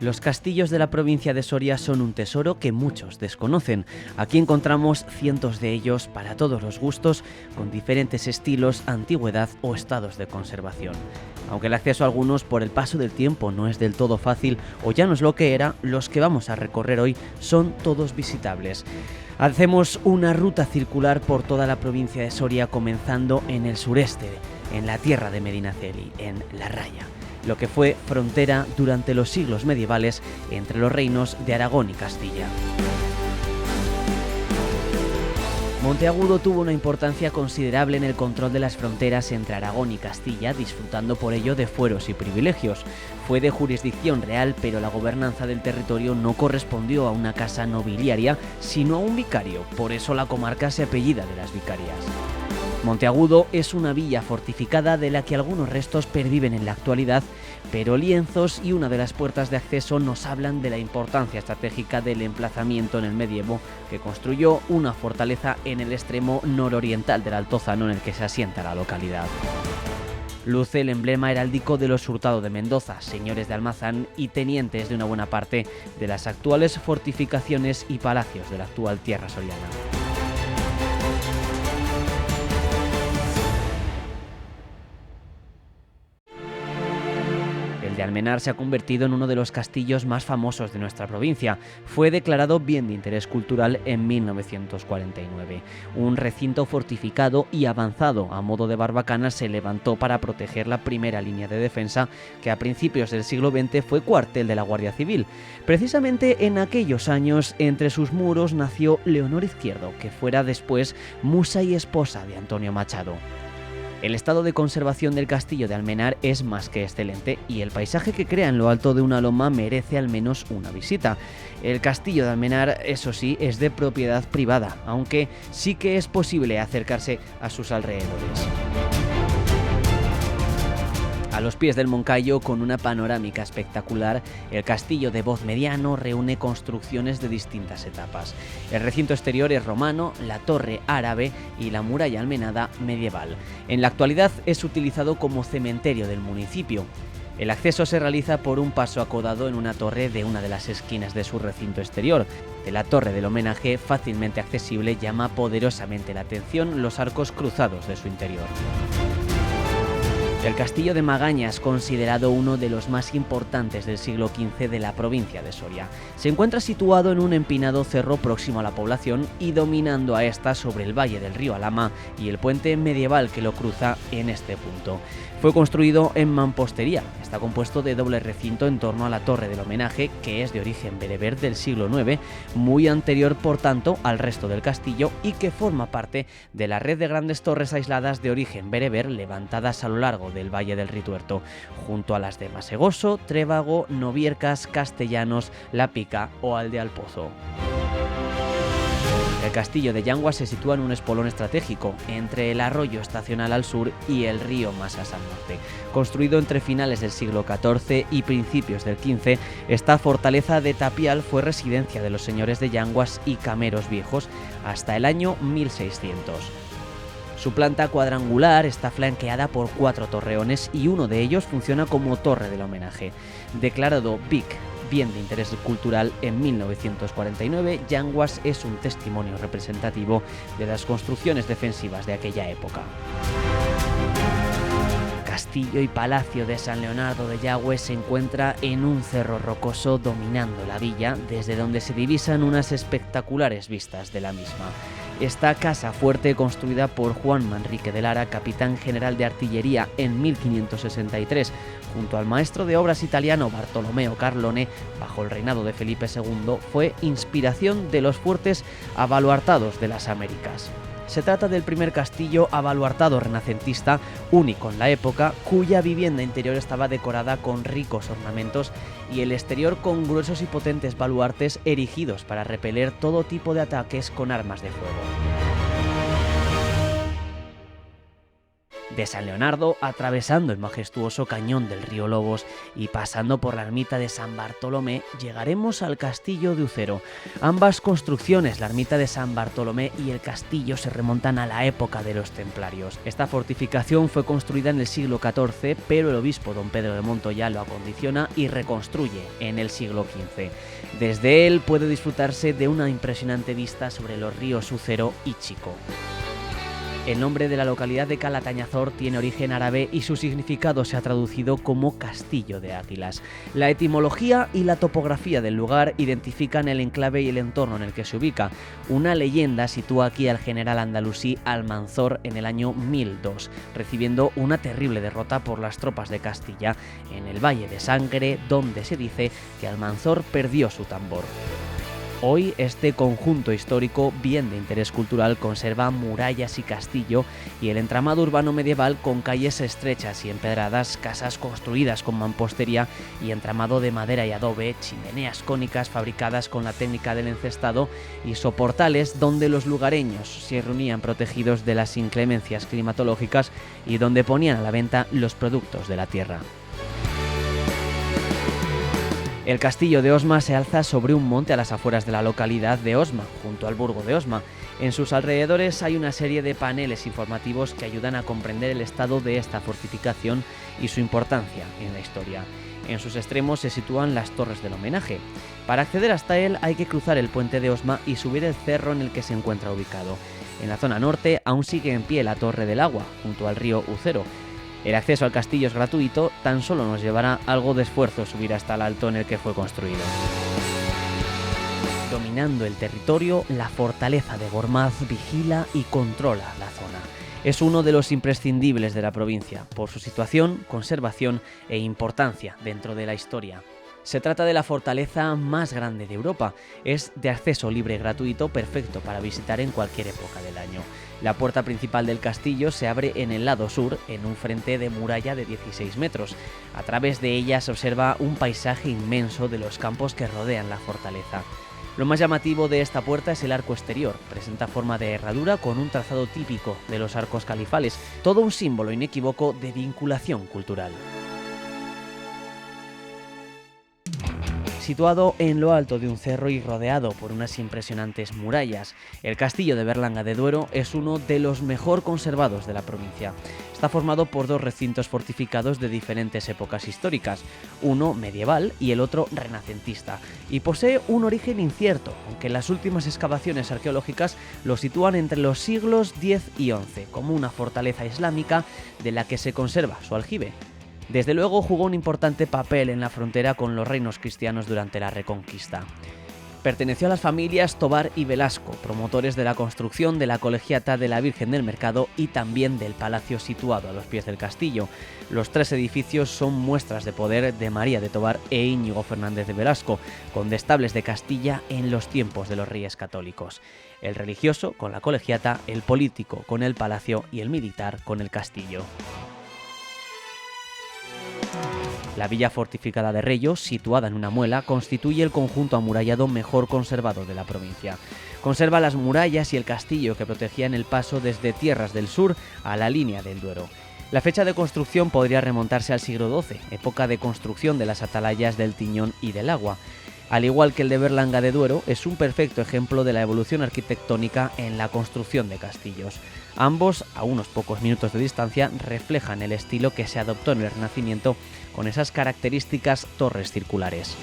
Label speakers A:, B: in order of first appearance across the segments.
A: Los castillos de la provincia de Soria son un tesoro que muchos desconocen. Aquí encontramos cientos de ellos para todos los gustos, con diferentes estilos, antigüedad o estados de conservación. Aunque el acceso a algunos por el paso del tiempo no es del todo fácil o ya no es lo que era, los que vamos a recorrer hoy son todos visitables. Hacemos una ruta circular por toda la provincia de Soria, comenzando en el sureste, en la tierra de Medinaceli, en La Raya, lo que fue frontera durante los siglos medievales entre los reinos de Aragón y Castilla. Monteagudo tuvo una importancia considerable en el control de las fronteras entre Aragón y Castilla, disfrutando por ello de fueros y privilegios. Fue de jurisdicción real, pero la gobernanza del territorio no correspondió a una casa nobiliaria, sino a un vicario. Por eso la comarca se apellida de las vicarias. Monteagudo es una villa fortificada de la que algunos restos perviven en la actualidad, pero lienzos y una de las puertas de acceso nos hablan de la importancia estratégica del emplazamiento en el medievo, que construyó una fortaleza en el extremo nororiental del Altozano en el que se asienta la localidad. Luce el emblema heráldico de los Hurtado de Mendoza, señores de Almazán y tenientes de una buena parte de las actuales fortificaciones y palacios de la actual tierra soriana. El de Almenar se ha convertido en uno de los castillos más famosos de nuestra provincia. Fue declarado Bien de Interés Cultural en 1949. Un recinto fortificado y avanzado a modo de barbacana se levantó para proteger la primera línea de defensa, que a principios del siglo XX fue cuartel de la Guardia Civil. Precisamente en aquellos años, entre sus muros nació Leonor Izquierdo, que fuera después musa y esposa de Antonio Machado. El estado de conservación del castillo de Almenar es más que excelente y el paisaje que crea en lo alto de una loma merece al menos una visita. El castillo de Almenar, eso sí, es de propiedad privada, aunque sí que es posible acercarse a sus alrededores. A los pies del Moncayo, con una panorámica espectacular, el castillo de Voz Mediano reúne construcciones de distintas etapas. El recinto exterior es romano, la torre árabe y la muralla almenada medieval. En la actualidad es utilizado como cementerio del municipio. El acceso se realiza por un paso acodado en una torre de una de las esquinas de su recinto exterior. De la torre del homenaje, fácilmente accesible, llama poderosamente la atención los arcos cruzados de su interior. El castillo de Magaña es considerado uno de los más importantes del siglo XV de la provincia de Soria. Se encuentra situado en un empinado cerro próximo a la población y dominando a esta sobre el valle del río Alhama y el puente medieval que lo cruza en este punto. Fue construido en mampostería. Está compuesto de doble recinto en torno a la torre del homenaje, que es de origen bereber del siglo IX, muy anterior por tanto al resto del castillo y que forma parte de la red de grandes torres aisladas de origen bereber levantadas a lo largo del Valle del Rituerto, junto a las de Masegoso, Trévago, Noviercas, Castellanos, La Pica o Aldealpozo. El castillo de Yanguas se sitúa en un espolón estratégico, entre el arroyo estacional al sur y el río Masas al norte. Construido entre finales del siglo XIV y principios del XV, esta fortaleza de tapial fue residencia de los señores de Yanguas y Cameros Viejos hasta el año 1600. Su planta cuadrangular está flanqueada por 4 torreones y uno de ellos funciona como torre del homenaje. Declarado BIC, Bien de Interés Cultural, en 1949, Yanguas es un testimonio representativo de las construcciones defensivas de aquella época. Castillo y Palacio de San Leonardo de Yagüe se encuentra en un cerro rocoso dominando la villa, desde donde se divisan unas espectaculares vistas de la misma. Esta casa fuerte, construida por Juan Manrique de Lara, capitán general de artillería en 1563, junto al maestro de obras italiano Bartolomeo Carlone, bajo el reinado de Felipe II, fue inspiración de los fuertes abaluartados de las Américas. Se trata del primer castillo abaluartado renacentista, único en la época, cuya vivienda interior estaba decorada con ricos ornamentos y el exterior con gruesos y potentes baluartes erigidos para repeler todo tipo de ataques con armas de fuego. De San Leonardo, atravesando el majestuoso cañón del río Lobos y pasando por la ermita de San Bartolomé, llegaremos al castillo de Ucero. Ambas construcciones, la ermita de San Bartolomé y el castillo, se remontan a la época de los templarios. Esta fortificación fue construida en el siglo XIV, pero el obispo don Pedro de Montoya lo acondiciona y reconstruye en el siglo XV. Desde él puede disfrutarse de una impresionante vista sobre los ríos Ucero y Chico. El nombre de la localidad de Calatañazor tiene origen árabe y su significado se ha traducido como Castillo de Águilas. La etimología y la topografía del lugar identifican el enclave y el entorno en el que se ubica. Una leyenda sitúa aquí al general andalusí Almanzor en el año 1002, recibiendo una terrible derrota por las tropas de Castilla en el Valle de Sangre, donde se dice que Almanzor perdió su tambor. Hoy este conjunto histórico, bien de interés cultural, conserva murallas y castillo y el entramado urbano medieval con calles estrechas y empedradas, casas construidas con mampostería y entramado de madera y adobe, chimeneas cónicas fabricadas con la técnica del encestado y soportales donde los lugareños se reunían protegidos de las inclemencias climatológicas y donde ponían a la venta los productos de la tierra. El castillo de Osma se alza sobre un monte a las afueras de la localidad de Osma, junto al burgo de Osma. En sus alrededores hay una serie de paneles informativos que ayudan a comprender el estado de esta fortificación y su importancia en la historia. En sus extremos se sitúan las torres del homenaje. Para acceder hasta él hay que cruzar el puente de Osma y subir el cerro en el que se encuentra ubicado. En la zona norte aún sigue en pie la Torre del Agua, junto al río Ucero. El acceso al castillo es gratuito, tan solo nos llevará algo de esfuerzo subir hasta el alto en el que fue construido. Dominando el territorio, la fortaleza de Gormaz vigila y controla la zona. Es uno de los imprescindibles de la provincia, por su situación, conservación e importancia dentro de la historia. Se trata de la fortaleza más grande de Europa. Es de acceso libre y gratuito, perfecto para visitar en cualquier época del año. La puerta principal del castillo se abre en el lado sur, en un frente de muralla de 16 metros. A través de ella se observa un paisaje inmenso de los campos que rodean la fortaleza. Lo más llamativo de esta puerta es el arco exterior. Presenta forma de herradura con un trazado típico de los arcos califales, todo un símbolo inequívoco de vinculación cultural. Situado en lo alto de un cerro y rodeado por unas impresionantes murallas, el castillo de Berlanga de Duero es uno de los mejor conservados de la provincia. Está formado por dos recintos fortificados de diferentes épocas históricas, uno medieval y el otro renacentista, y posee un origen incierto, aunque las últimas excavaciones arqueológicas lo sitúan entre los siglos X y XI, como una fortaleza islámica de la que se conserva su aljibe. Desde luego jugó un importante papel en la frontera con los reinos cristianos durante la Reconquista. Perteneció a las familias Tobar y Velasco, promotores de la construcción de la Colegiata de la Virgen del Mercado y también del palacio situado a los pies del castillo. Los tres edificios son muestras de poder de María de Tobar e Íñigo Fernández de Velasco, condestables de Castilla en los tiempos de los reyes católicos. El religioso con la Colegiata, el político con el palacio y el militar con el castillo. La villa fortificada de Reyo, situada en una muela, constituye el conjunto amurallado mejor conservado de la provincia. Conserva las murallas y el castillo que protegían el paso desde tierras del sur a la línea del Duero. La fecha de construcción podría remontarse al siglo XII, época de construcción de las atalayas del Tiñón y del Agua. Al igual que el de Berlanga de Duero, es un perfecto ejemplo de la evolución arquitectónica en la construcción de castillos. Ambos, a unos pocos minutos de distancia, reflejan el estilo que se adoptó en el Renacimiento con esas características torres circulares.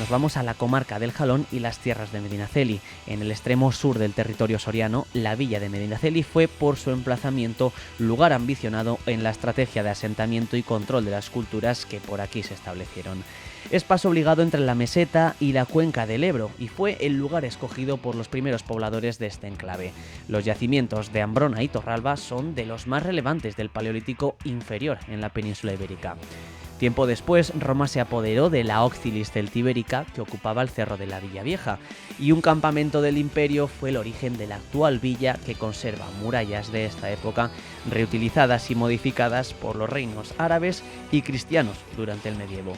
A: Nos vamos a la comarca del Jalón y las tierras de Medinaceli. En el extremo sur del territorio soriano, la villa de Medinaceli fue, por su emplazamiento, lugar ambicionado en la estrategia de asentamiento y control de las culturas que por aquí se establecieron. Es paso obligado entre la meseta y la cuenca del Ebro y fue el lugar escogido por los primeros pobladores de este enclave. Los yacimientos de Ambrona y Torralba son de los más relevantes del Paleolítico inferior en la península ibérica. Tiempo después, Roma se apoderó de la Oxilis Celtibérica, que ocupaba el cerro de la Villa Vieja, y un campamento del imperio fue el origen de la actual villa, que conserva murallas de esta época, reutilizadas y modificadas por los reinos árabes y cristianos durante el medievo.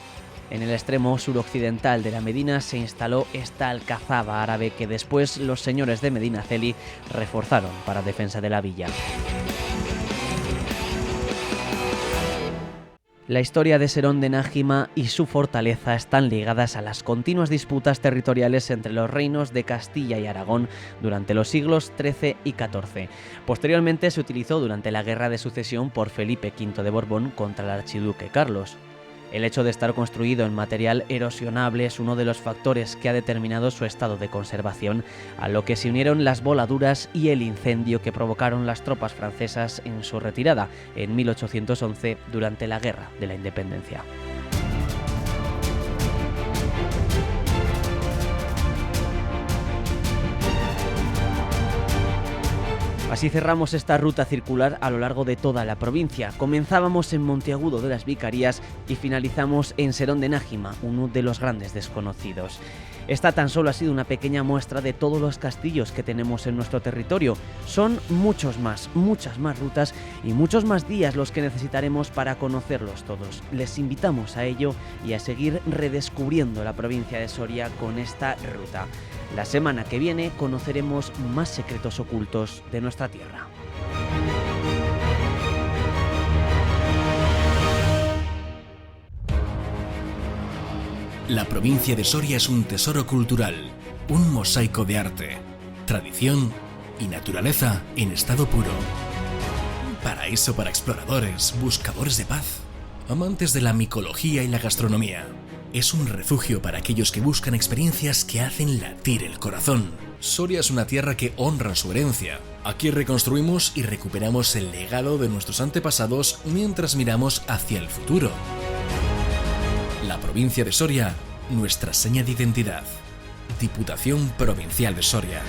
A: En el extremo suroccidental de la Medina se instaló esta alcazaba árabe que después los señores de Medinaceli reforzaron para defensa de la villa. La historia de Serón de Nájima y su fortaleza están ligadas a las continuas disputas territoriales entre los reinos de Castilla y Aragón durante los siglos XIII y XIV. Posteriormente se utilizó durante la Guerra de Sucesión por Felipe V de Borbón contra el archiduque Carlos. El hecho de estar construido en material erosionable es uno de los factores que ha determinado su estado de conservación, a lo que se unieron las voladuras y el incendio que provocaron las tropas francesas en su retirada en 1811 durante la Guerra de la Independencia. Así cerramos esta ruta circular a lo largo de toda la provincia. Comenzábamos en Monteagudo de las Vicarías y finalizamos en Serón de Nájima, uno de los grandes desconocidos. Esta tan solo ha sido una pequeña muestra de todos los castillos que tenemos en nuestro territorio. Son muchas más rutas y muchos más días los que necesitaremos para conocerlos todos. Les invitamos a ello y a seguir redescubriendo la provincia de Soria con esta ruta. La semana que viene conoceremos más secretos ocultos de nuestra tierra.
B: La provincia de Soria es un tesoro cultural, un mosaico de arte, tradición y naturaleza en estado puro. Un paraíso para exploradores, buscadores de paz, amantes de la micología y la gastronomía. Es un refugio para aquellos que buscan experiencias que hacen latir el corazón. Soria es una tierra que honra su herencia. Aquí reconstruimos y recuperamos el legado de nuestros antepasados mientras miramos hacia el futuro. La provincia de Soria, nuestra seña de identidad. Diputación Provincial de Soria.